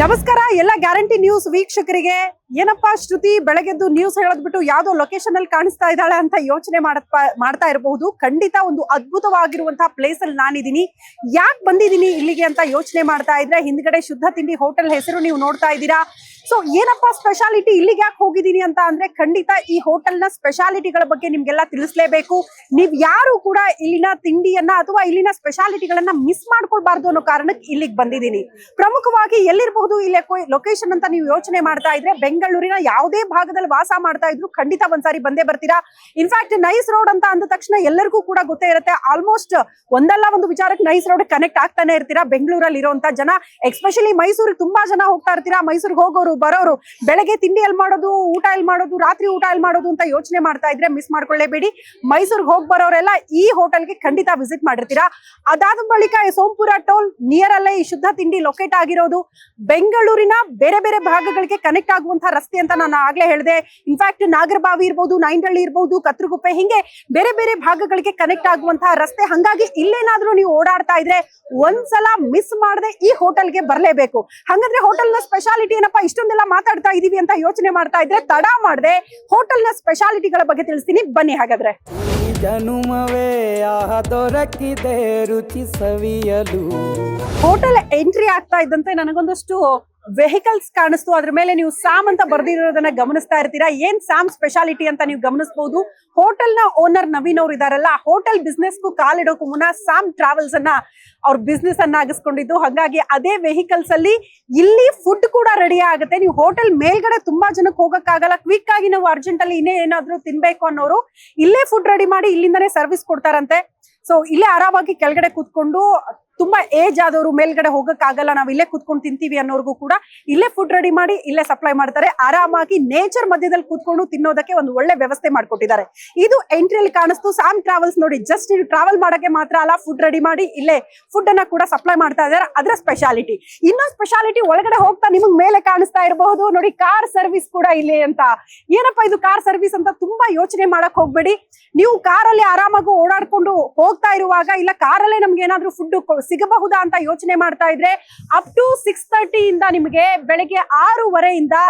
ನಮಸ್ಕಾರ ಎಲ್ಲ guarantee news ವೀಕ್ಷಕರಿಗೆ. ಏನಪ್ಪಾ ಶ್ರುತಿ ಬೆಳಗ್ಗೆದ್ದು ನ್ಯೂಸ್ ಹೇಳೋದ್ಬಿಟ್ಟು ಯಾವ್ದೋ ಲೊಕೇಶನ್ ಅಲ್ಲಿ ಕಾಣಿಸ್ತಾ ಇದ್ದಾಳೆ ಅಂತ ಯೋಚನೆ ಮಾಡ್ತಾ ಇರಬಹುದು. ಖಂಡಿತ ಒಂದು ಅದ್ಭುತವಾಗಿರುವಂತಹ ಪ್ಲೇಸ್ ಅಲ್ಲಿ ನಾನಿದ್ದೀನಿ. ಯಾಕೆ ಬಂದಿದ್ದೀನಿ ಇಲ್ಲಿಗೆ ಅಂತ ಯೋಚನೆ ಮಾಡ್ತಾ ಇದ್ರೆ ಹಿಂದ್ಗಡೆ ಶುದ್ಧ ತಿಂಡಿ ಹೋಟೆಲ್ ಹೆಸರು ನೀವು ನೋಡ್ತಾ ಇದ್ದೀರಾ. ಸೊ ಏನಪ್ಪಾ ಸ್ಪೆಷಾಲಿಟಿ, ಇಲ್ಲಿಗೆ ಯಾಕೆ ಹೋಗಿದ್ದೀನಿ ಅಂತ ಅಂದ್ರೆ ಖಂಡಿತ ಈ ಹೋಟೆಲ್ ನ ಸ್ಪೆಷಾಲಿಟಿಗಳ ಬಗ್ಗೆ ನಿಮ್ಗೆಲ್ಲ ತಿಳಿಸ್ಲೇಬೇಕು. ನೀವ್ ಯಾರು ಕೂಡ ಇಲ್ಲಿನ ತಿಂಡಿಯನ್ನ ಅಥವಾ ಇಲ್ಲಿನ ಸ್ಪೆಷಾಲಿಟಿಗಳನ್ನ ಮಿಸ್ ಮಾಡ್ಕೊಳ್ಬಾರ್ದು ಅನ್ನೋ ಕಾರಣಕ್ಕೆ ಇಲ್ಲಿಗೆ ಬಂದಿದ್ದೀನಿ. ಪ್ರಮುಖವಾಗಿ ಎಲ್ಲಿರಬಹುದು ಇಲ್ಲಿ ಲೊಕೇಶನ್ ಅಂತ ನೀವು ಯೋಚನೆ ಮಾಡ್ತಾ ಇದ್ರೆ ಬೆಂಗಳೂರಿನ ಯಾವುದೇ ಭಾಗದಲ್ಲಿ ವಾಸ ಮಾಡ್ತಾ ಇದ್ರು ಖಂಡಿತ ಒಂದ್ಸಾರಿ ಬಂದೇ ಬರ್ತೀರಾ. ಇನ್ಫ್ಯಾಕ್ಟ್ ನೈಸ್ ರೋಡ್ ಅಂತ ಅಂದ ತಕ್ಷಣ ಎಲ್ಲರಿಗೂ ಕೂಡ ಗೊತ್ತೇ ಇರುತ್ತೆ. ಆಲ್ಮೋಸ್ಟ್ ಒಂದಲ್ಲ ಒಂದು ವಿಚಾರಕ್ಕೆ ನೈಸ್ ರೋಡ್ ಕನೆಕ್ಟ್ ಆಗ್ತಾನೆ ಇರ್ತೀರಾ. ಬೆಂಗಳೂರಲ್ಲಿ ಇರುವಂತ ಜನ, ಎಸ್ಪೆಷಲಿ ಮೈಸೂರಿಗೆ ತುಂಬಾ ಜನ ಹೋಗ್ತಾ ಇರ್ತೀರಾ. ಮೈಸೂರಿಗೆ ಹೋಗೋರು ಬರೋರು ಬೆಳಗ್ಗೆ ತಿಂಡಿ ಎಲ್ಲಿ ಮಾಡೋದು, ಊಟ ಎಲ್ಲಿ ಮಾಡೋದು, ರಾತ್ರಿ ಊಟ ಎಲ್ಲಿ ಮಾಡೋದು ಅಂತ ಯೋಚನೆ ಮಾಡ್ತಾ ಇದ್ರೆ ಮಿಸ್ ಮಾಡ್ಕೊಳ್ಳೇಬೇಡಿ. ಮೈಸೂರಿಗೆ ಹೋಗಿ ಬರೋರೆಲ್ಲ ಈ ಹೋಟೆಲ್ಗೆ ಖಂಡಿತ ವಿಸಿಟ್ ಮಾಡಿರ್ತೀರಾ. ಅದಾದ ಬಳಿಕ ಸೋಂಪುರ ಟೋಲ್ ನಿಯರ್ ಅಲ್ಲೇ ಈ ಶುದ್ಧ ತಿಂಡಿ ಲೊಕೇಟ್ ಆಗಿರೋದು. ಬೆಂಗಳೂರಿನ ಬೇರೆ ಬೇರೆ ಭಾಗಗಳಿಗೆ ಕನೆಕ್ಟ್ ಆಗುವಂತಹ ರಸ್ತೆ ಅಂತ ನಾನು ಆಗ್ಲೇ ಹೇಳಿದೆ. ಇನ್ಫ್ಯಾಕ್ಟ್ ನಾಗರಬಾವಿ ಇರ್ಬೋದು, ನೈಂಡಳ್ಳಿ ಇರ್ಬೋದು, ಕತ್ರಗುಪ್ಪೆ, ಹಿಂಗೆ ಬೇರೆ ಬೇರೆ ಭಾಗಗಳಿಗೆ ಕನೆಕ್ಟ್ ಆಗುವಂತಹ ರಸ್ತೆ. ಹಂಗಾಗಿ ಇಲ್ಲೇನಾದ್ರೂ ನೀವು ಓಡಾಡ್ತಾ ಇದ್ರೆ ಒಂದ್ಸಲ ಮಿಸ್ ಮಾಡದೆ ಈ ಹೋಟೆಲ್ಗೆ ಬರ್ಲೇಬೇಕು. ಹಾಗಾದ್ರೆ ಹೋಟೆಲ್ ನ ಸ್ಪೆಷಾಲಿಟಿ ಏನಪ್ಪಾ, ಇಷ್ಟೊಂದೆಲ್ಲ ಮಾತಾಡ್ತಾ ಇದೀವಿ ಅಂತ ಯೋಚನೆ ಮಾಡ್ತಾ ಇದ್ರೆ ತಡ ಮಾಡದೆ ಹೋಟೆಲ್ ನ ಸ್ಪೆಷಾಲಿಟಿಗಳ ಬಗ್ಗೆ ತಿಳಿಸ್ತೀನಿ, ಬನ್ನಿ. ಹಾಗಾದ್ರೆ ಜನುಮವೇ ದೊರಕಿದೆ ರುಚಿ ಸವಿಯಲು. ಹೋಟೆಲ್ ಎಂಟ್ರಿ ಆಗ್ತಾ ಇದ್ದಂತೆ ನನಗೊಂದಷ್ಟು ವೆಹಿಕಲ್ಸ್ ಕಾಣಿಸ್ತು. ಅದ್ರ ಮೇಲೆ ನೀವು ಸ್ಯಾಮ್ ಅಂತ ಬರ್ದಿರೋದನ್ನ ಗಮನಿಸ್ತಾ ಇರ್ತೀರಾ. ಏನ್ ಸ್ಯಾಮ್ ಸ್ಪೆಷಾಲಿಟಿ ಅಂತ ನೀವು ಗಮನಿಸಬಹುದು. ಹೋಟೆಲ್ ನ ಓನರ್ ನವೀನ್ ಅವ್ರು ಇದಾರಲ್ಲ, ಹೋಟೆಲ್ ಬಿಸ್ನೆಸ್ ಗೂ ಕಾಲಿಡೋಕು ಮುನ್ನ ಸ್ಯಾಮ್ ಟ್ರಾವೆಲ್ಸ್ ಅನ್ನ ಅವ್ರ ಬಿಸ್ನೆಸ್ ಅನ್ನ ಆಗಿಸ್ಕೊಂಡಿದ್ದು. ಹಾಗಾಗಿ ಅದೇ ವೆಹಿಕಲ್ಸ್ ಅಲ್ಲಿ ಇಲ್ಲಿ ಫುಡ್ ಕೂಡ ರೆಡಿ ಆಗುತ್ತೆ. ನೀವು ಹೋಟೆಲ್ ಮೇಲ್ಗಡೆ ತುಂಬಾ ಜನಕ್ಕೆ ಹೋಗಕ್ಕಾಗಲ್ಲ, ಕ್ವಿಕ್ ಆಗಿ ನಾವು ಅರ್ಜೆಂಟ್ ಅಲ್ಲಿ ಇನ್ನೇ ಏನಾದ್ರು ತಿನ್ಬೇಕು ಅನ್ನೋರು ಇಲ್ಲೇ ಫುಡ್ ರೆಡಿ ಮಾಡಿ ಇಲ್ಲಿಂದಾನೇ ಸರ್ವಿಸ್ ಕೊಡ್ತಾರಂತೆ. ಸೊ ಇಲ್ಲೇ ಆರಾಮಾಗಿ ಕೆಳಗಡೆ ಕೂತ್ಕೊಂಡು, ತುಂಬಾ ಏಜ್ ಆದವರು ಮೇಲ್ಗಡೆ ಹೋಗಕ್ ಆಗಲ್ಲ, ನಾವ್ ಇಲ್ಲೇ ಕುತ್ಕೊಂಡು ತಿಂತೀವಿ ಅನ್ನೋರ್ಗು ಕೂಡ ಇಲ್ಲೇ ಫುಡ್ ರೆಡಿ ಮಾಡಿ ಇಲ್ಲೇ ಸಪ್ಲೈ ಮಾಡ್ತಾರೆ. ಆರಾಮಾಗಿ ನೇಚರ್ ಮಧ್ಯದಲ್ಲಿ ಕೂತ್ಕೊಂಡು ತಿನ್ನೋದಕ್ಕೆ ಒಂದು ಒಳ್ಳೆ ವ್ಯವಸ್ಥೆ ಮಾಡ್ಕೊಟ್ಟಿದ್ದಾರೆ. ಇದು ಎಂಟ್ರಿಯಲ್ಲಿ ಕಾಣಿಸ್ತು ಸ್ಯಾಮ್ ಟ್ರಾವೆಲ್ಸ್. ನೋಡಿ, ಜಸ್ಟ್ ನೀವು ಟ್ರಾವೆಲ್ ಮಾಡಕ್ಕೆ ಮಾತ್ರ ಅಲ್ಲ, ಫುಡ್ ರೆಡಿ ಮಾಡಿ ಇಲ್ಲೇ ಫುಡ್ ಅನ್ನ ಕೂಡ ಸಪ್ಲೈ ಮಾಡ್ತಾ ಇದ್ದಾರೆ. ಅದ್ರ ಸ್ಪೆಷಾಲಿಟಿ. ಇನ್ನೊಂದು ಸ್ಪೆಷಾಲಿಟಿ ಒಳಗಡೆ ಹೋಗ್ತಾ ನಿಮಗ್ ಮೇಲೆ ಕಾಣಿಸ್ತಾ ಇರಬಹುದು ನೋಡಿ, ಕಾರ್ ಸರ್ವಿಸ್ ಕೂಡ ಇಲ್ಲಿ ಅಂತ. ಏನಪ್ಪಾ ಇದು ಕಾರ್ ಸರ್ವಿಸ್ ಅಂತ ತುಂಬಾ ಯೋಚನೆ ಮಾಡಕ್ ಹೋಗ್ಬೇಡಿ. ನೀವು ಕಾರಲ್ಲಿ ಆರಾಮಾಗಿ ಓಡಾಡ್ಕೊಂಡು ಹೋಗ್ತಾ ಇರುವಾಗ ಇಲ್ಲ ಕಾರಲ್ಲೇ ನಮ್ಗೆ ಏನಾದ್ರೂ ಫುಡ್ ಸಿಗಬಹುದಾ ಅಂತ ಯೋಚನೆ ಮಾಡ್ತಾ ಇದ್ರೆ ಅಪ್ ಟು 6:30 ಇಂದ ನಿಮಗೆ ಬೆಳಗ್ಗೆ 6:30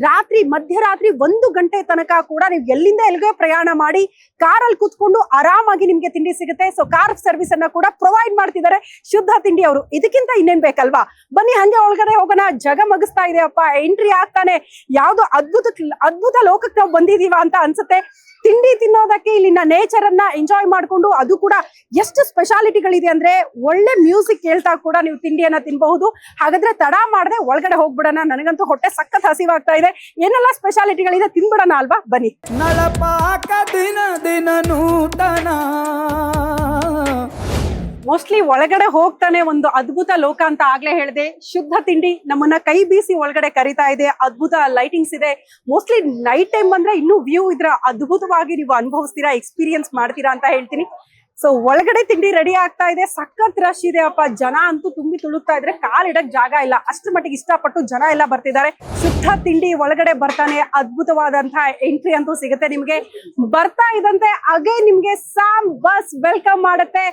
ರಾತ್ರಿ ಮಧ್ಯರಾತ್ರಿ 1 ಗಂಟೆ ತನಕ ಕೂಡ ನೀವು ಎಲ್ಲಿಂದ ಎಲ್ಲಿಗೆ ಪ್ರಯಾಣ ಮಾಡಿ ಕಾರಲ್ಲಿ ಕೂತ್ಕೊಂಡು ಆರಾಮಾಗಿ ನಿಮ್ಗೆ ತಿಂಡಿ ಸಿಗುತ್ತೆ. ಸೊ ಕಾರ್ ಸರ್ವಿಸ್ ಅನ್ನ ಕೂಡ ಪ್ರೊವೈಡ್ ಮಾಡ್ತಿದ್ದಾರೆ ಶುದ್ಧ ತಿಂಡಿ ಅವರು. ಇದಕ್ಕಿಂತ ಇನ್ನೇನ್ ಬೇಕಲ್ವಾ? ಬನ್ನಿ ಹಂಗೆ ಒಳಗಡೆ ಹೋಗೋಣ. ಜಗಮಗಿಸ್ತಾ ಇದೆ ಅಪ್ಪ. ಎಂಟ್ರಿ ಆಗ್ತಾನೆ ಯಾವ್ದೋ ಅದ್ಭುತ ಲೋಕಕ್ಕೆ ನಾವು ಬಂದಿದೀವ ಅಂತ ಅನ್ಸುತ್ತೆ. ತಿಂಡಿ ತಿನ್ನೋದಕ್ಕೆ ಇಲ್ಲಿನ ನೇಚರ್ ಅನ್ನ ಎಂಜಾಯ್ ಮಾಡ್ಕೊಂಡು, ಅದು ಕೂಡ ಎಷ್ಟು ಸ್ಪೆಷಾಲಿಟಿಗಳಿದೆ ಅಂದ್ರೆ ಒಳ್ಳೆ ಮ್ಯೂಸಿಕ್ ಕೇಳ್ತಾ ಕೂಡ ನೀವು ತಿಂಡಿಯನ್ನ ತಿನ್ಬಹುದು. ಹಾಗಾದ್ರೆ ತಡ ಮಾಡದೆ ಒಳಗಡೆ ಹೋಗ್ಬಿಡೋಣ. ನನಗಂತೂ ಹೊಟ್ಟೆ ಸಖತ್ ಹಸಿವಾಗ್ತಾ ಇದೆ. ಏನೆಲ್ಲ ಸ್ಪೆಷಾಲಿಟಿಗಳಿದೆ ತಿನ್ಬಿಡೋಣ ಅಲ್ವಾ? ಬನ್ನಿ. ನಳಪಾಕ ದಿನ ದಿನ ನೂತನ. ಮೋಸ್ಟ್ಲಿ ಒಳಗಡೆ ಹೋಗ್ತಾನೆ ಒಂದು ಅದ್ಭುತ ಲೋಕ ಅಂತ ಆಗ್ಲೇ ಹೇಳಿದೆ. ಶುದ್ಧ ತಿಂಡಿ ನಮ್ಮನ್ನ ಕೈ ಬೀಸಿ ಒಳಗಡೆ ಕರಿತಾ ಇದೆ. ಅದ್ಭುತ ಲೈಟಿಂಗ್ಸ್ ಇದೆ. ಮೋಸ್ಟ್ಲಿ ನೈಟ್ ಟೈಮ್ ಬಂದ್ರೆ ಇನ್ನೂ ವ್ಯೂ ಇದ್ರ ಅದ್ಭುತವಾಗಿ ನೀವು ಅನುಭವಿಸ್ತೀರಾ, ಎಕ್ಸ್ಪೀರಿಯನ್ಸ್ ಮಾಡ್ತೀರಾ ಅಂತ ಹೇಳ್ತೀನಿ. ಸೊ ಒಳಗಡೆ ತಿಂಡಿ ರೆಡಿ ಆಗ್ತಾ ಇದೆ. ಸಖತ್ ರಶ್ ಇದೆ ಅಪ್ಪ. ಜನ ಅಂತೂ ತುಂಬಿ ತುಳುಕ್ತಾ ಇದ್ರೆ ಕಾಲಿಡಕ್ ಜಾಗ ಇಲ್ಲ, ಅಷ್ಟ್ರ ಮಟ್ಟಿಗೆ ಇಷ್ಟಪಟ್ಟು ಜನ ಎಲ್ಲ ಬರ್ತಿದ್ದಾರೆ. ಶುದ್ಧ ತಿಂಡಿ ಒಳಗಡೆ ಬರ್ತಾನೆ ಅದ್ಭುತವಾದಂತಹ ಎಂಟ್ರಿ ಅಂತೂ ಸಿಗುತ್ತೆ ನಿಮ್ಗೆ. ಬರ್ತಾ ಇದ್ದಂತೆ ಹಾಗೆ ನಿಮ್ಗೆ ಸ್ಯಾಮ್ ಬಸ್ ವೆಲ್ಕಮ್ ಮಾಡುತ್ತೆ.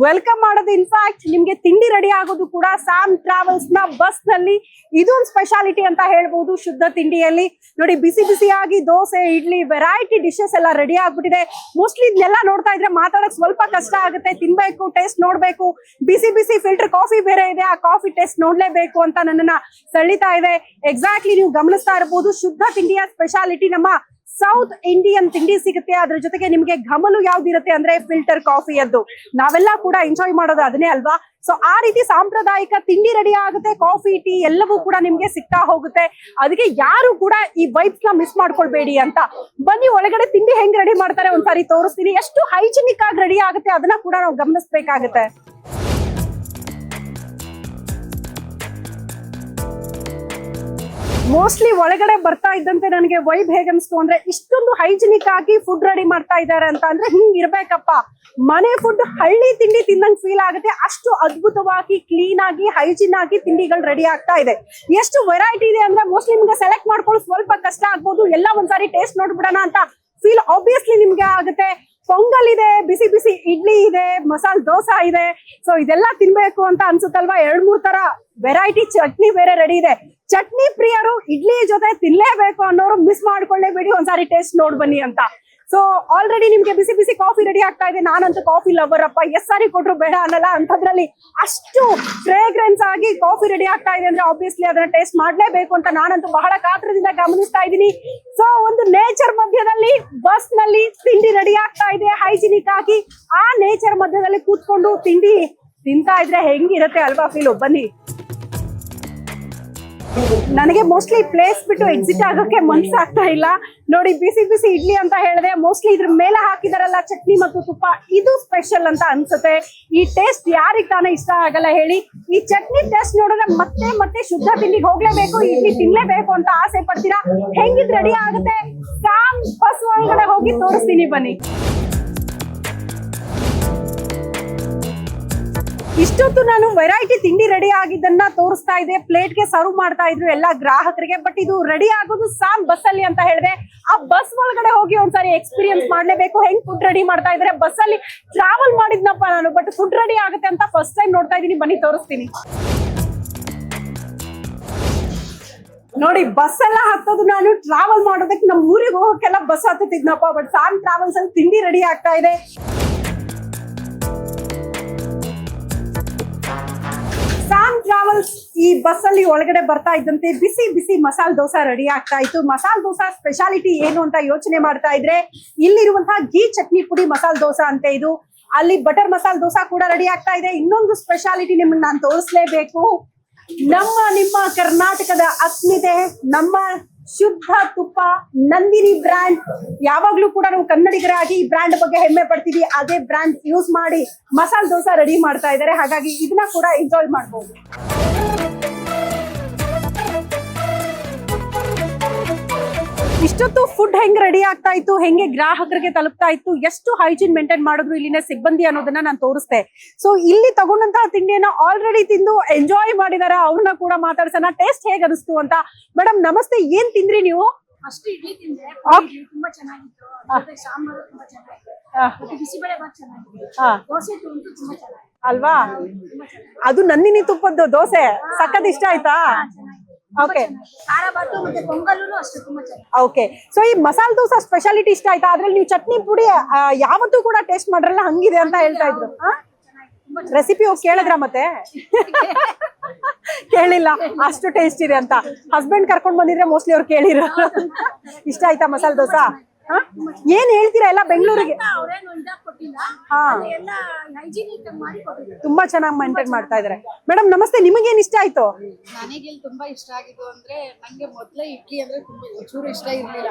ವೆಲ್ಕಮ್ ಮಾಡೋದು ಇನ್ಫ್ಯಾಕ್ಟ್ ನಿಮ್ಗೆ ತಿಂಡಿ ರೆಡಿ ಆಗೋದು ಕೂಡ ಸ್ಯಾಮ್ ಟ್ರಾವೆಲ್ಸ್ ನ ಬಸ್ ನಲ್ಲಿ. ಇದೊಂದು ಸ್ಪೆಷಾಲಿಟಿ ಅಂತ ಹೇಳ್ಬಹುದು ಶುದ್ಧ ತಿಂಡಿಯಲ್ಲಿ. ನೋಡಿ, ಬಿಸಿ ಬಿಸಿಯಾಗಿ ದೋಸೆ, ಇಡ್ಲಿ, ವೆರೈಟಿ ಡಿಶಸ್ ಎಲ್ಲ ರೆಡಿ ಆಗ್ಬಿಟ್ಟಿದೆ. ಮೋಸ್ಟ್ಲಿ ಇದನ್ನೆಲ್ಲ ನೋಡ್ತಾ ಇದ್ರೆ ಮಾತಾಡಕ್ ಸ್ವಲ್ಪ ಕಷ್ಟ ಆಗುತ್ತೆ. ತಿನ್ಬೇಕು, ಟೇಸ್ಟ್ ನೋಡ್ಬೇಕು. ಬಿಸಿ ಬಿಸಿ ಫಿಲ್ಟರ್ ಕಾಫಿ ಬೇರೆ ಇದೆ, ಆ ಕಾಫಿ ಟೇಸ್ಟ್ ನೋಡ್ಲೇಬೇಕು ಅಂತ ನನ್ನನ್ನ ಸೆಳಿತಾ ಇದೆ. ಎಕ್ಸಾಕ್ಟ್ಲಿ ನೀವು ಗಮನಿಸ್ತಾ ಇರಬಹುದು ಶುದ್ಧ ತಿಂಡಿಯ ಸ್ಪೆಷಾಲಿಟಿ ನಮ್ಮ ಸೌತ್ ಇಂಡಿಯನ್ ತಿಂಡಿ ಸಿಗುತ್ತೆ. ಅದ್ರ ಜೊತೆಗೆ ನಿಮ್ಗೆ ಘಮಲು ಯಾವ್ದಿರುತ್ತೆ ಅಂದ್ರೆ ಫಿಲ್ಟರ್ ಕಾಫಿ. ಅದು ನಾವೆಲ್ಲ ಕೂಡ ಎಂಜಾಯ್ ಮಾಡೋದು ಅದನ್ನೇ ಅಲ್ವಾ? ಸೊ ಆ ರೀತಿ ಸಾಂಪ್ರದಾಯಿಕ ತಿಂಡಿ ರೆಡಿ ಆಗುತ್ತೆ. ಕಾಫಿ, ಟೀ ಎಲ್ಲವೂ ಕೂಡ ನಿಮ್ಗೆ ಸಿಗ್ತಾ ಹೋಗುತ್ತೆ. ಅದಕ್ಕೆ ಯಾರು ಕೂಡ ಈ ವೈಬ್ಸ್ ನ ಮಿಸ್ ಮಾಡ್ಕೊಳ್ಬೇಡಿ ಅಂತ. ಬನ್ನಿ ಒಳಗಡೆ ತಿಂಡಿ ಹೆಂಗ್ ರೆಡಿ ಮಾಡ್ತಾರೆ ಒಂದ್ಸಾರಿ ತೋರಿಸ್ತೀನಿ. ಎಷ್ಟು ಹೈಜಿನಿಕ್ ಆಗಿ ರೆಡಿ ಆಗುತ್ತೆ ಅದನ್ನ ಕೂಡ ನಾವು ಗಮನಿಸ್ಬೇಕಾಗತ್ತೆ. ಮೋಸ್ಟ್ಲಿ ಒಳಗಡೆ ಬರ್ತಾ ಇದ್ದಂತೆ ನನಗೆ ವೈಬ್ ಹೇಗೆ ಅನ್ಸ್ತು ಅಂದ್ರೆ, ಇಷ್ಟೊಂದು ಹೈಜಿನಿಕ್ ಆಗಿ ಫುಡ್ ರೆಡಿ ಮಾಡ್ತಾ ಇದ್ದಾರೆ ಅಂತ ಅಂದ್ರೆ ಹಿಂಗ್ ಇರ್ಬೇಕಪ್ಪ. ಮನೆ ಫುಡ್ ಹಳ್ಳಿ ತಿಂಡಿ ತಿಂದಂಗ್ ಫೀಲ್ ಆಗುತ್ತೆ. ಅಷ್ಟು ಅದ್ಭುತವಾಗಿ ಕ್ಲೀನ್ ಆಗಿ ಹೈಜಿನ್ ಆಗಿ ತಿಂಡಿಗಳು ರೆಡಿ ಆಗ್ತಾ ಇದೆ. ಎಷ್ಟು ವೆರೈಟಿ ಇದೆ ಅಂದ್ರೆ ಮೋಸ್ಟ್ಲಿ ನಿಮ್ಗೆ ಸೆಲೆಕ್ಟ್ ಮಾಡ್ಕೊಳ್ಳೋದು ಸ್ವಲ್ಪ ಕಷ್ಟ ಆಗ್ಬೋದು. ಎಲ್ಲ ಒಂದ್ಸಾರಿ ಟೇಸ್ಟ್ ನೋಡ್ಬಿಡೋಣ ಅಂತ ಫೀಲ್ ಆಬ್ವಿಯಸ್ಲಿ ನಿಮ್ಗೆ ಆಗುತ್ತೆ. ಪೊಂಗಲ್ ಇದೆ, ಬಿಸಿ ಬಿಸಿ ಇಡ್ಲಿ ಇದೆ, ಮಸಾಲೆ ದೋಸೆ ಇದೆ. ಸೊ ಇದೆಲ್ಲ ತಿನ್ಬೇಕು ಅಂತ ಅನ್ಸುತ್ತಲ್ವಾ? 2-3 ತರ ವೆರೈಟಿ ಚಟ್ನಿ ಬೇರೆ ರೆಡಿ ಇದೆ. ಚಟ್ನಿ ಪ್ರಿಯರು ಇಡ್ಲಿ ಜೊತೆ ತಿನ್ಲೇಬೇಕು ಅನ್ನೋರು ಮಿಸ್ ಮಾಡ್ಕೊಳ್ಳೇಬೇಡಿ, ಒಂದ್ಸಾರಿ ಟೇಸ್ಟ್ ನೋಡ್ ಬನ್ನಿ ಅಂತ. ಸೊ ಆಲ್ರೆಡಿ ನಿಮ್ಗೆ ಬಿಸಿ ಬಿಸಿ ಕಾಫಿ ರೆಡಿ ಆಗ್ತಾ ಇದೆ. ನಾನಂತೂ ಕಾಫಿ ಲವರ್ ಅಪ್ಪ, ಸಾರಿ ಕೊಟ್ರು ಬೇಡ ಅನ್ನಲ್ಲ. ಅಂತದ್ರಲ್ಲಿ ಅಷ್ಟು ಫ್ರೇಗ್ರೆನ್ಸ್ ಆಗಿ ಕಾಫಿ ರೆಡಿ ಆಗ್ತಾ ಇದೆ ಅಂದ್ರೆ ಆಬ್ವಿಯಸ್ಲಿ ಅದನ್ನ ಟೇಸ್ಟ್ ಮಾಡ್ಲೇಬೇಕು ಅಂತ ನಾನಂತೂ ಬಹಳ ಕಾತರದಿಂದ ಗಮನಿಸ್ತಾ ಇದ್ದೀನಿ. ಸೊ ಒಂದು ನೇಚರ್ ಮಧ್ಯದಲ್ಲಿ ಬಸ್ ನಲ್ಲಿ ತಿಂಡಿ ರೆಡಿ ಆಗ್ತಾ ಇದೆ ಹೈಜಿನಿಕ್ ಆಗಿ. ಆ ನೇಚರ್ ಮಧ್ಯದಲ್ಲಿ ಕೂತ್ಕೊಂಡು ತಿಂಡಿ ತಿಂತಾ ಇದ್ರೆ ಹೆಂಗಿರುತ್ತೆ ಅಲ್ವಾ ಫೀಲು? ಬನ್ನಿ. ನನಗೆ ಮೋಸ್ಟ್ಲಿ ಪ್ಲೇಸ್ ಬಿಟ್ಟು ಎಕ್ಸಿಟ್ ಆಗೋಕೆ ಮನ್ಸಾಗ್ತಾ ಇಲ್ಲ. ನೋಡಿ, ಬಿಸಿ ಬಿಸಿ ಇಡ್ಲಿ ಅಂತ ಹೇಳಿದೆ, ಮೋಸ್ಟ್ಲಿ ಇದ್ರ ಮೇಲೆ ಹಾಕಿದಾರಲ್ಲ ಚಟ್ನಿ ಮತ್ತು ತುಪ್ಪ, ಇದು ಸ್ಪೆಷಲ್ ಅಂತ ಅನ್ಸುತ್ತೆ. ಈ ಟೇಸ್ಟ್ ಯಾರಿಗ್ ತಾನೇ ಇಷ್ಟ ಆಗಲ್ಲ ಹೇಳಿ? ಈ ಚಟ್ನಿ ಟೇಸ್ಟ್ ನೋಡಿದ್ರೆ ಮತ್ತೆ ಮತ್ತೆ ಶುದ್ಧ ತಿಂಡಿಗೆ ಹೋಗ್ಲೇಬೇಕು, ಇಡ್ಲಿ ತಿನ್ಲೇಬೇಕು ಅಂತ ಆಸೆ ಪಡ್ತೀರಾ? ಹೆಂಗಿದ್ ರೆಡಿ ಆಗುತ್ತೆ ಸ್ಯಾಮ್ ಬಸ್ ಒಳಗಡೆ ಹೋಗಿ ತೋರಿಸ್ತೀನಿ ಬನ್ನಿ. ಇಷ್ಟೊತ್ತು ನಾನು ವೆರೈಟಿ ತಿಂಡಿ ರೆಡಿ ಆಗಿದ್ದನ್ನ ತೋರಿಸ್ತಾ ಇದ್ದೆ, ಪ್ಲೇಟ್ಗೆ ಸರ್ವ್ ಮಾಡ್ತಾ ಇದ್ರು ಎಲ್ಲ ಗ್ರಾಹಕರಿಗೆ. ಬಟ್ ಇದು ರೆಡಿ ಆಗೋದು ಸ್ಯಾಮ್ ಬಸ್ ಅಲ್ಲಿ ಅಂತ ಹೇಳಿದೆ. ಆ ಬಸ್ ಒಳಗಡೆ ಹೋಗಿ ಒಂದ್ಸಾರಿ ಎಕ್ಸ್ಪೀರಿಯನ್ಸ್ ಮಾಡ್ಲೇಬೇಕು, ಹೆಂಗ್ ಫುಡ್ ರೆಡಿ ಮಾಡ್ತಾ ಇದ್ರೆ. ಬಸ್ ಅಲ್ಲಿ ಟ್ರಾವೆಲ್ ಮಾಡಿದ್ನಪ್ಪ ನಾನು, ಬಟ್ ಫುಡ್ ರೆಡಿ ಆಗುತ್ತೆ ಅಂತ ಫಸ್ಟ್ ಟೈಮ್ ನೋಡ್ತಾ ಇದೀನಿ. ಬನ್ನಿ ತೋರಿಸ್ತೀನಿ. ನೋಡಿ, ಬಸ್ ಎಲ್ಲ ಹತ್ತೋದು ನಾನು ಟ್ರಾವೆಲ್ ಮಾಡೋದಕ್ಕೆ ನಮ್ಮ ಊರಿಗೆ ಹೋಗಕ್ಕೆಲ್ಲ ಬಸ್ ಹತ್ತಿದ್ನಪ್ಪ. ಬಟ್ ಸ್ಯಾಮ್ ಟ್ರಾವೆಲ್ಸ್ ಅಲ್ಲಿ ತಿಂಡಿ ರೆಡಿ ಆಗ್ತಾ ಇದೆ. ಸ್ಯಾಮ್ ಟ್ರಾವೆಲ್ಸ್ ಈ ಬಸ್ ಅಲ್ಲಿ ಒಳಗಡೆ ಬರ್ತಾ ಇದ್ದಂತೆ ಬಿಸಿ ಬಿಸಿ ಮಸಾಲೆ ದೋಸೆ ರೆಡಿ ಆಗ್ತಾ ಇತ್ತು. ಮಸಾಲೆ ದೋಸೆ ಸ್ಪೆಷಾಲಿಟಿ ಏನು ಅಂತ ಯೋಚನೆ ಮಾಡ್ತಾ ಇದ್ರೆ, ಇಲ್ಲಿರುವಂತಹ ಘೀ ಚಟ್ನಿ ಪುಡಿ ಮಸಾಲೆ ದೋಸೆ ಅಂತೆ ಇದು. ಅಲ್ಲಿ ಬಟರ್ ಮಸಾಲೆ ದೋಸೆ ಕೂಡ ರೆಡಿ ಆಗ್ತಾ ಇದೆ. ಇನ್ನೊಂದು ಸ್ಪೆಷಾಲಿಟಿ ನಿಮ್ಗೆ ನಾನು ತೋರಿಸ್ಲೇಬೇಕು. ನಿಮ್ಮ ಕರ್ನಾಟಕದ ಅಸ್ಮಿತೆ, ನಮ್ಮ ಶುದ್ಧ ತುಪ್ಪ ನಂದಿನಿ ಬ್ರ್ಯಾಂಡ್. ಯಾವಾಗ್ಲೂ ಕೂಡ ನಾವು ಕನ್ನಡಿಗರಾಗಿ ಈ ಬ್ರ್ಯಾಂಡ್ ಬಗ್ಗೆ ಹೆಮ್ಮೆ ಪಡ್ತೀವಿ. ಅದೇ ಬ್ರ್ಯಾಂಡ್ ಯೂಸ್ ಮಾಡಿ ಮಸಾಲೆ ದೋಸೆ ರೆಡಿ ಮಾಡ್ತಾ ಇದ್ದಾರೆ. ಹಾಗಾಗಿ ಇದನ್ನ ಕೂಡ ಎಂಜಾಯ್ ಮಾಡಬಹುದು. ಇಷ್ಟೊತ್ತು ಫುಡ್ ಹೆಂಗ್ ರೆಡಿ ಆಗ್ತಾ ಇತ್ತು, ಹೆಂಗೆ ಗ್ರಾಹಕರಿಗೆ ತಲುಪ್ತಾ ಇತ್ತು, ಎಷ್ಟು ಹೈಜೀನ್ ಮೇಂಟೈನ್ ಮಾಡಿದ್ರು ಇಲ್ಲಿನ ಸಿಬ್ಬಂದಿ ಅನ್ನೋದನ್ನ ನಾನು ತೋರಿಸ್ತೆ. ಸೊ ಇಲ್ಲಿ ತಗೊಂಡಂತಹ ತಿಂಡಿಯನ್ನ ಆಲ್ರೆಡಿ ತಿಂದು ಎಂಜಾಯ್ ಮಾಡಿದಾರ, ಅವ್ರನ್ನ ಕೂಡ ಮಾತಾಡ್ಸೋಣ. ಟೇಸ್ಟ್ ಹೇಗ್ ಅನಿಸ್ತು ಅಂತ. ಮೇಡಮ್ ನಮಸ್ತೆ, ಏನ್ ತಿಂದ್ರಿ ನೀವು? ಅಷ್ಟು ಇಡ್ಲಿ ತಿಂದ್ರೆ ತುಂಬಾ ಚೆನ್ನಾಗಿತ್ತು. ಸಾಂಬಾರು ತುಂಬಾ ಚೆನ್ನಾಗಿತ್ತು. ಬಿಸಿಬೇಳೆ ಬಾತ್ ಚೆನ್ನಾಗಿತ್ತು. ದೋಸೆ ಅಂತೂ ತುಂಬಾ ಚೆನ್ನಾಗಿತ್ತು ಅಲ್ವಾ? ಅದು ನಂದಿನಿ ತುಪ್ಪದ್ದು ದೋಸೆ ಸಖತ್ ಇಷ್ಟ ಆಯ್ತಾ? ಓಕೆ. ಖಾರ ಬಾತು ಮತ್ತೆ ಪೊಂಗಲ್ಲು ಅಷ್ಟೇ ತುಂಬಾ ಚೆನ್ನಾಗಿ. ಓಕೆ. ಸೊ ಈ ಮಸಾಲೆ ದೋಸೆ ಸ್ಪೆಷಾಲಿಟಿ ಇಷ್ಟ ಆಯ್ತಾ? ಅದ್ರಲ್ಲಿ ನೀವು ಚಟ್ನಿ ಪುಡಿ ಯಾವತ್ತೂ ಕೂಡ ಟೇಸ್ಟ್ ಮಾಡ್ರಲ್ಲ, ಹಂಗಿದೆ ಅಂತ ಹೇಳ್ತಾ ಇದ್ರು. ರೆಸಿಪಿ ಹೋಗಿ ಕೇಳಿದ್ರ? ಮತ್ತೆ ಕೇಳಿಲ್ಲ, ಅಷ್ಟು ಟೇಸ್ಟ್ ಇದೆ ಅಂತ. ಹಸ್ಬೆಂಡ್ ಕರ್ಕೊಂಡ್ ಬಂದಿದ್ರೆ ಮೋಸ್ಟ್ಲಿ ಅವ್ರು ಕೇಳಿರ. ಇಷ್ಟ ಆಯ್ತಾ ಮಸಾಲೆ ದೋಸೆ? ಏನ್ ಹೇಳ್ತೀರಾ ಎಲ್ಲ ಬೆಂಗಳೂರಿಗೆ? ತುಂಬಾ ಚೆನ್ನಾಗಿ ಮೇಂಟೈನ್ ಮಾಡ್ತಾ ಇದಾರೆ. ಮೇಡಮ್ ನಮಸ್ತೆ, ನಿಮಗೇನ್ ಇಷ್ಟ ಆಯ್ತು? ನನಗೆ ಇಲ್ಲಿ ತುಂಬಾ ಇಷ್ಟ ಆಗಿದ್ದು ಅಂದ್ರೆ, ನಂಗೆ ಮೊದ್ಲೇ ಇಡ್ಲಿ ಅಂದ್ರೆ ತುಂಬಾ ಚೂರು ಇಷ್ಟ ಇರ್ಲಿಲ್ಲ.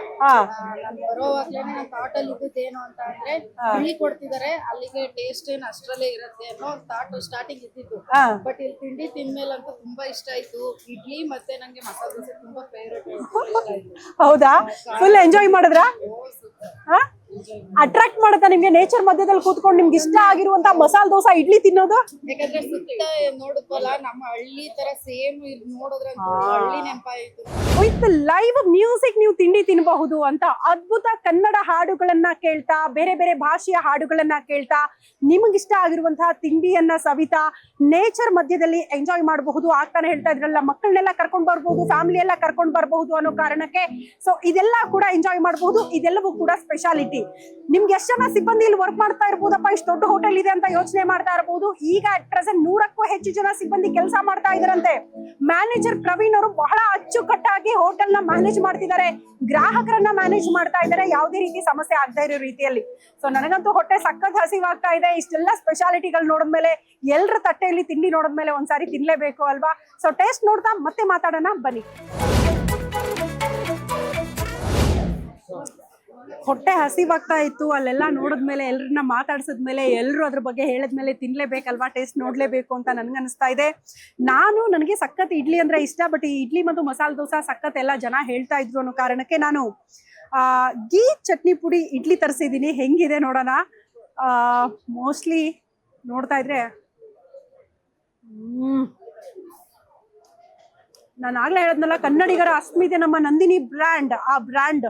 ನಾನು ಬರೋವಾಗ್ಲೇನೆ ನನ್ನ ಥಾಟ್ ಅಲ್ಲಿ ಇದ್ದೇನು ಅಂತ ಅಂದ್ರೆ, ಇಡ್ಲಿ ಕೊಡ್ತಿದಾರೆ ಅಲ್ಲಿಗೆ ಟೇಸ್ಟ್ ಏನ್ ಅಷ್ಟ್ರಲ್ಲೇ ಇರುತ್ತೆ ಅನ್ನೋ ಥಾಟ್ ಸ್ಟಾರ್ಟಿಂಗ್ ಇದ್ದಿದ್ದು. ಬಟ್ ಇಲ್ಲಿ ತಿಂಡಿ ತಿಂದ್ಮೇಲಂತೂ ತುಂಬಾ ಇಷ್ಟ ಆಯ್ತು. ಇಡ್ಲಿ ಮತ್ತೆ ನಂಗೆ ಮಸಾಲೆ ದೋಸೆ ತುಂಬಾ ಫೇವ್ರೇಟ್. ಹೌದಾ? ಫುಲ್ ಎಂಜಾಯ್ ಮಾಡಿದ್ರಾ? ಅಟ್ರಾಕ್ಟ್ ಮಾಡುತ್ತಾ ನಿಮ್ಗೆ ನೇಚರ್ ಮಧ್ಯದಲ್ಲಿ ಕೂತ್ಕೊಂಡು ನಿಮ್ಗೆ ಇಷ್ಟ ಆಗಿರುವಂತ ಮಸಾಲೆ ದೋಸೆ ಇಡ್ಲಿ ತಿನ್ನೋದು? ಯಾಕಂದ್ರೆ ಸುತ್ತ ನೋಡಿದ್ವಲ್ಲ, ನಮ್ಮ ಹಳ್ಳಿ ತರ ಸೇಮ್ ಇಲ್ಲಿ ನೋಡಿದ್ರೆ ಹಳ್ಳಿ ನೆನಪಾಯಿತು. ವಿತ್ ಲೈವ್ ಮ್ಯೂಸಿಕ್ ನೀವು ತಿಂಡಿ ತಿನ್ನಬಹುದು ಅಂತ. ಅದ್ಭುತ ಕನ್ನಡ ಹಾಡುಗಳನ್ನ ಕೇಳ್ತಾ, ಬೇರೆ ಬೇರೆ ಭಾಷೆಯ ಹಾಡುಗಳನ್ನ ಕೇಳ್ತಾ, ನಿಮಗಿಷ್ಟ ಆಗಿರುವಂತಹ ತಿಂಡಿಯನ್ನ ಸವಿತಾ ನೇಚರ್ ಮಧ್ಯದಲ್ಲಿ ಎಂಜಾಯ್ ಮಾಡಬಹುದು. ಆಗ್ತಾನೆ ಹೇಳ್ತಾ ಇದ್ರಲ್ಲ, ಮಕ್ಕಳನ್ನೆಲ್ಲ ಕರ್ಕೊಂಡ್ ಬರ್ಬಹುದು, ಫ್ಯಾಮಿಲಿ ಎಲ್ಲ ಕರ್ಕೊಂಡ್ ಬರಬಹುದು ಅನ್ನೋ ಕಾರಣಕ್ಕೆ. ಸೊ ಇದೆಲ್ಲ ಕೂಡ ಎಂಜಾಯ್ ಮಾಡಬಹುದು. ಇದೆಲ್ಲವೂ ಕೂಡ ಸ್ಪೆಷಾಲಿಟಿ. ನಿಮ್ಗೆ ಎಷ್ಟು ಜನ ಸಿಬ್ಬಂದಿ ಇಲ್ಲಿ ವರ್ಕ್ ಮಾಡ್ತಾ ಇರ್ಬೋದಪ್ಪ, ಇಷ್ಟು ದೊಡ್ಡ ಹೋಟೆಲ್ ಇದೆ ಅಂತ ಯೋಚನೆ ಮಾಡ್ತಾ ಇರಬಹುದು. ಈಗ ಅಟ್ ಪ್ರೆಸೆಂಟ್ 100ಕ್ಕೂ ಹೆಚ್ಚು ಜನ ಸಿಬ್ಬಂದಿ ಕೆಲಸ ಮಾಡ್ತಾ ಇದಾರಂತೆ. ಮ್ಯಾನೇಜರ್ ಪ್ರವೀಣ್ ಅವರು ಬಹಳ ಅಚ್ಚುಕಟ್ಟಾಗಿ ಹೋಟೆಲ್ ನ ಮ್ಯಾನೇಜ್ ಮಾಡ್ತಿದ್ದಾರೆ, ಗ್ರಾಹಕರನ್ನ ಮ್ಯಾನೇಜ್ ಮಾಡ್ತಾ ಇದ್ದಾರೆ, ಯಾವುದೇ ರೀತಿ ಸಮಸ್ಯೆ ಆಗದೆ ಇರೋ ರೀತಿಯಲ್ಲಿ. ಸೊ ನನಗಂತೂ ಹೊಟ್ಟೆ ಸಖತ್ ಹಸಿವಾಗ್ತಾ ಇದೆ. ಇಷ್ಟೆಲ್ಲ ಸ್ಪೆಷಾಲಿಟಿಗಳು ನೋಡಿದ್ಮೇಲೆ, ಎಲ್ಲರ ತಟ್ಟೆಯಲ್ಲಿ ತಿಂಡಿ ನೋಡಿದ್ಮೇಲೆ ಒಂದ್ಸಾರಿ ತಿನ್ಲೇಬೇಕು ಅಲ್ವಾ? ಸೊ ಟೇಸ್ಟ್ ನೋಡ್ತಾ ಮತ್ತೆ ಮಾತಾಡೋಣ ಬನ್ನಿ. ಹೊಟ್ಟೆ ಹಸಿವಾಗ್ತಾ ಇತ್ತು, ಅಲ್ಲೆಲ್ಲ ನೋಡಿದ್ಮೇಲೆ, ಎಲ್ಲರನ್ನ ಮಾತಾಡ್ಸಿದ್ಮೇಲೆ, ಎಲ್ಲರೂ ಅದ್ರ ಬಗ್ಗೆ ಹೇಳಿದ್ಮೇಲೆ ತಿನ್ಲೇಬೇಕಲ್ವಾ, ಟೇಸ್ಟ್ ನೋಡ್ಲೇಬೇಕು ಅಂತ ನನ್ಗನ್ನಿಸ್ತಾ ಇದೆ. ನನಗೆ ಸಖತ್ ಇಡ್ಲಿ ಅಂದ್ರೆ ಇಷ್ಟ. ಬಟ್ ಈ ಇಡ್ಲಿ ಮತ್ತು ಮಸಾಲೆ ದೋಸೆ ಸಖತ್ ಎಲ್ಲ ಜನ ಹೇಳ್ತಾ ಇದ್ರು ಅನ್ನೋ ಕಾರಣಕ್ಕೆ ನಾನು ಘೀ ಚಟ್ನಿ ಪುಡಿ ಇಡ್ಲಿ ತರಿಸಿದ್ದೀನಿ. ಹೆಂಗಿದೆ ನೋಡೋಣ. ಮೋಸ್ಟ್ಲಿ ನೋಡ್ತಾ ಇದ್ರೆ ನಾನು ಆಗ್ಲೇ ಹೇಳದ್ನಲ್ಲ, ಕನ್ನಡಿಗರ ಅಸ್ಮಿತೆ ನಮ್ಮ ನಂದಿನಿ ಬ್ರ್ಯಾಂಡ್. ಆ ಬ್ರ್ಯಾಂಡ್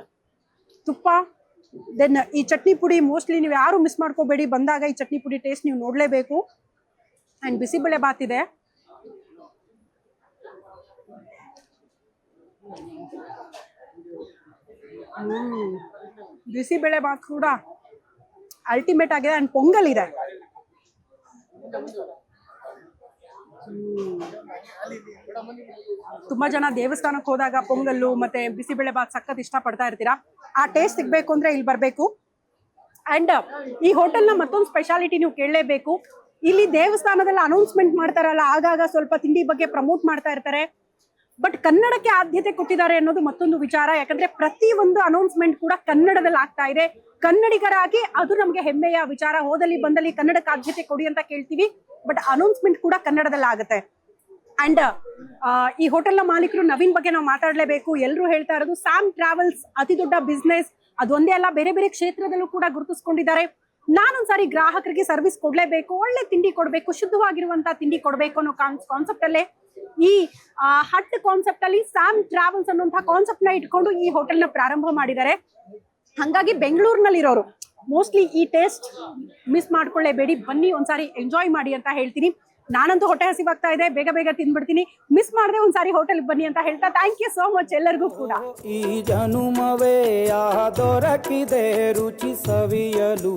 ತುಪ್ಪ ದೆನ್ ಈ ಚಟ್ನಿ ಪುಡಿ ಮೋಸ್ಟ್ಲಿ ನೀವು ಯಾರು ಮಿಸ್ ಮಾಡ್ಕೋಬೇಡಿ, ಬಂದಾಗ ಈ ಚಟ್ನಿ ಪುಡಿ ಟೇಸ್ಟ್ ನೀವು ನೋಡ್ಲೇಬೇಕು. ಅಂಡ್ ಬಿಸಿಬೇಳೆ ಬಾತ್ ಇದೆ. ಬಿಸಿಬೇಳೆ ಬಾತ್ ಕೂಡ ಅಲ್ಟಿಮೇಟ್ ಆಗಿದೆ. ಅಂಡ್ ಪೊಂಗಲ್ ಇದೆ. ತುಂಬಾ ಜನ ದೇವಸ್ಥಾನಕ್ಕೆ ಹೋದಾಗ ಪೊಂಗಲ್ಲು ಮತ್ತೆ ಬಿಸಿಬೇಳೆ ಬಾತ್ ಸಖತ್ ಇಷ್ಟ ಪಡ್ತಾ ಇರ್ತೀರಾ. ಆ ಟೇಸ್ಟ್ ಸಿಗ್ಬೇಕು ಅಂದ್ರೆ ಇಲ್ಲಿ ಬರ್ಬೇಕು. ಅಂಡ್ ಈ ಹೋಟೆಲ್ನ ಮತ್ತೊಂದು ಸ್ಪೆಷಾಲಿಟಿ ನೀವು ಕೇಳಲೇಬೇಕು. ಇಲ್ಲಿ ದೇವಸ್ಥಾನದಲ್ಲಿ ಅನೌನ್ಸ್ಮೆಂಟ್ ಮಾಡ್ತಾರಲ್ಲ, ಆಗಾಗ ಸ್ವಲ್ಪ ತಿಂಡಿ ಬಗ್ಗೆ ಪ್ರಮೋಟ್ ಮಾಡ್ತಾ ಇರ್ತಾರೆ. ಬಟ್ ಕನ್ನಡಕ್ಕೆ ಆದ್ಯತೆ ಕೊಟ್ಟಿದ್ದಾರೆ ಅನ್ನೋದು ಮತ್ತೊಂದು ವಿಚಾರ. ಯಾಕಂದ್ರೆ ಪ್ರತಿ ಒಂದು ಅನೌನ್ಸ್ಮೆಂಟ್ ಕೂಡ ಕನ್ನಡದಲ್ಲಿ ಆಗ್ತಾ ಇದೆ. ಕನ್ನಡಿಗರಾಗಿ ಅದು ನಮ್ಗೆ ಹೆಮ್ಮೆಯ ವಿಚಾರ. ಹೋದಲ್ಲಿ ಬಂದಲ್ಲಿ ಕನ್ನಡಕ್ಕೆ ಆದ್ಯತೆ ಕೊಡಿ ಅಂತ ಕೇಳ್ತೀವಿ, ಬಟ್ ಅನೌನ್ಸ್ಮೆಂಟ್ ಕೂಡ ಕನ್ನಡದಲ್ಲಿ ಆಗುತ್ತೆ. ಅಂಡ್ ಈ ಹೋಟೆಲ್ನ ಮಾಲೀಕರು ನವೀನ್ ಬಗ್ಗೆ ನಾವು ಮಾತಾಡ್ಲೇಬೇಕು. ಎಲ್ಲರೂ ಹೇಳ್ತಾ ಇರೋದು ಸ್ಯಾಮ್ ಟ್ರಾವೆಲ್ಸ್ ಅತಿ ದೊಡ್ಡ ಬಿಸ್ನೆಸ್. ಅದು ಒಂದೇ ಅಲ್ಲ, ಬೇರೆ ಬೇರೆ ಕ್ಷೇತ್ರದಲ್ಲೂ ಕೂಡ ಗುರುತಿಸ್ಕೊಂಡಿದ್ದಾರೆ. ನಾನೊಂದ್ಸಾರಿ ಗ್ರಾಹಕರಿಗೆ ಸರ್ವಿಸ್ ಕೊಡ್ಲೇಬೇಕು, ಒಳ್ಳೆ ತಿಂಡಿ ಕೊಡ್ಬೇಕು, ಶುದ್ಧವಾಗಿರುವಂತ ತಿಂಡಿ ಕೊಡ್ಬೇಕು ಅನ್ನೋ ಕಾನ್ಸೆಪ್ಟ್ ಅಲ್ಲೇ ಈ ಹಟ್ ಕಾನ್ಸೆಪ್ಟ್ ಅಲ್ಲಿ ಸ್ಯಾಮ್ ಟ್ರಾವೆಲ್ಸ್ ಅನ್ನುವಂತಹ ಕಾನ್ಸೆಪ್ಟ್ ನ ಇಟ್ಕೊಂಡು ಈ ಹೋಟೆಲ್ ನ ಪ್ರಾರಂಭ ಮಾಡಿದ್ದಾರೆ. ಹಂಗಾಗಿ ಬೆಂಗಳೂರಿನಲ್ಲಿ ಇರೋರು ಮೋಸ್ಟ್ಲಿ ಈ ಟೇಸ್ಟ್ ಮಿಸ್ ಮಾಡ್ಕೊಳ್ಳೇಬೇಡಿ, ಬನ್ನಿ ಒಂದ್ಸಾರಿ ಎಂಜಾಯ್ ಮಾಡಿ ಅಂತ ಹೇಳ್ತೀನಿ. ನಾನಂತೂ ಹೊಟ್ಟೆ ಹಸಿವಾಗ್ತಾ ಇದೆ, ಬೇಗ ಬೇಗ ತಿಂದ್ಬಿಡ್ತೀನಿ. ಮಿಸ್ ಮಾಡದೆ ಒಂದ್ಸಾರಿ ಹೋಟೆಲ್ ಬನ್ನಿ ಅಂತ ಹೇಳ್ತಾ ಥ್ಯಾಂಕ್ ಯು ಸೋ ಮಚ್ ಎಲ್ಲರಿಗೂ ಕೂಡ. ಈ ಜನುಮವೇ ದೊರಕಿದೆ ರುಚಿ ಸವಿಯಲು.